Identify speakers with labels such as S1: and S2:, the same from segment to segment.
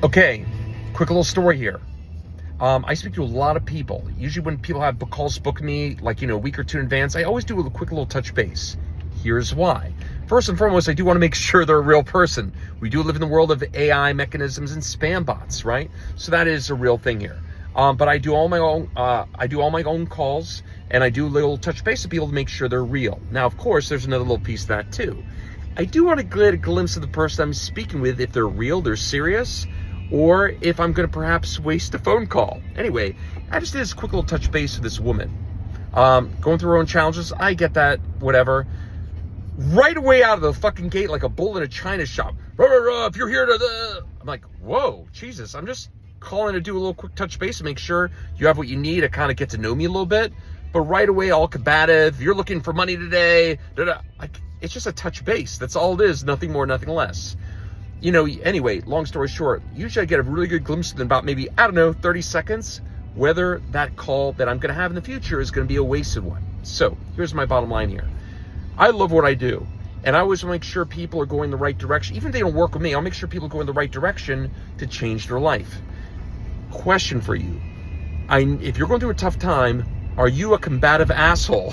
S1: Okay, quick little story here. I speak to a lot of people. Usually when people have book calls book me, like, a week or two in advance, I always do a quick little touch base. Here's why. First and foremost, I do want to make sure they're a real person. We do live in the world of AI mechanisms and spam bots, right? So that is a real thing here. But I do all my own calls, and I do a little touch base with people to make sure they're real. Now, of course, there's another little piece of that too. I do want to get a glimpse of the person I'm speaking with, if they're real, they're serious, or if I'm going to perhaps waste a phone call. Anyway, I just did this quick little touch base with this woman. Going through her own challenges, I get that, whatever. Right away out of the fucking gate, like a bull in a china shop. Rah, rah, rah, if you're here to... I'm like, whoa, Jesus, I'm just calling to do a little quick touch base to make sure you have what you need to kind of get to know me a little bit. But right away, all combative, you're looking for money today. It's just a touch base. That's all it is, nothing more, nothing less. Anyway, long story short, usually I get a really good glimpse in about maybe, 30 seconds, whether that call that I'm going to have in the future is going to be a wasted one. So here's my bottom line here. I love what I do, and I always make sure people are going the right direction. Even if they don't work with me, I'll make sure people go in the right direction to change their life. Question for you. If you're going through a tough time, are you a combative asshole?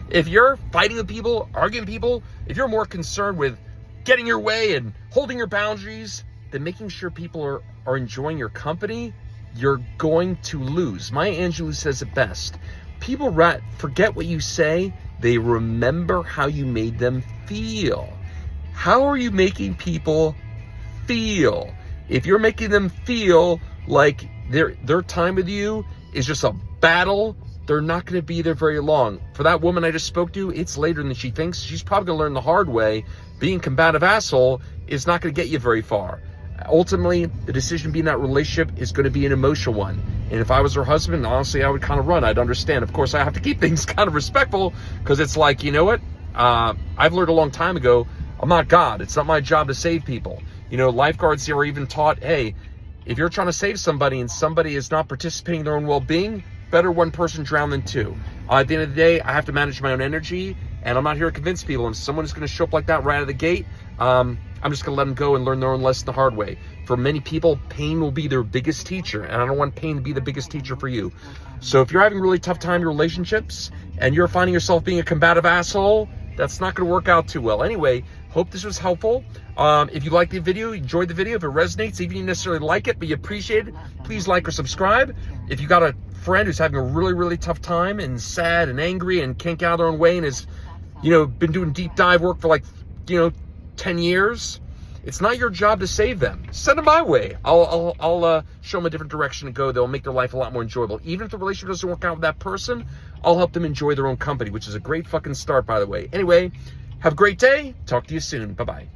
S1: If you're fighting with people, arguing with people, if you're more concerned with getting your way and holding your boundaries than making sure people are enjoying your company, you're going to lose. Maya Angelou says it best. People forget what you say, they remember how you made them feel. How are you making people feel? If you're making them feel like their time with you is just a battle, they're not going to be there very long. For that woman I just spoke to, it's later than she thinks. She's probably going to learn the hard way. Being a combative asshole is not going to get you very far. Ultimately, the decision to be in that relationship is going to be an emotional one. And if I was her husband, honestly, I would kind of run. I'd understand. Of course, I have to keep things kind of respectful, because it's like, you know what? I've learned a long time ago, I'm not God. It's not my job to save people. Lifeguards here are even taught, hey, if you're trying to save somebody and somebody is not participating in their own well-being, better one person drown than two. At the end of the day, I have to manage my own energy, and I'm not here to convince people. And if someone is going to show up like that right out of the gate, I'm just going to let them go and learn their own lesson the hard way. For many people, pain will be their biggest teacher, and I don't want pain to be the biggest teacher for you. So if you're having a really tough time in your relationships and you're finding yourself being a combative asshole, that's not going to work out too well. Anyway, hope this was helpful. If you liked the video, enjoyed the video, if it resonates, even if you necessarily like it, but you appreciate it, please like or subscribe. If you got a friend who's having a really, really tough time and sad and angry and can't get out of their own way and has, been doing deep dive work for 10 years, it's not your job to save them. Send them my way. I'll show them a different direction to go. They'll make their life a lot more enjoyable. Even if the relationship doesn't work out with that person, I'll help them enjoy their own company, which is a great fucking start, by the way. Anyway, have a great day. Talk to you soon. Bye-bye.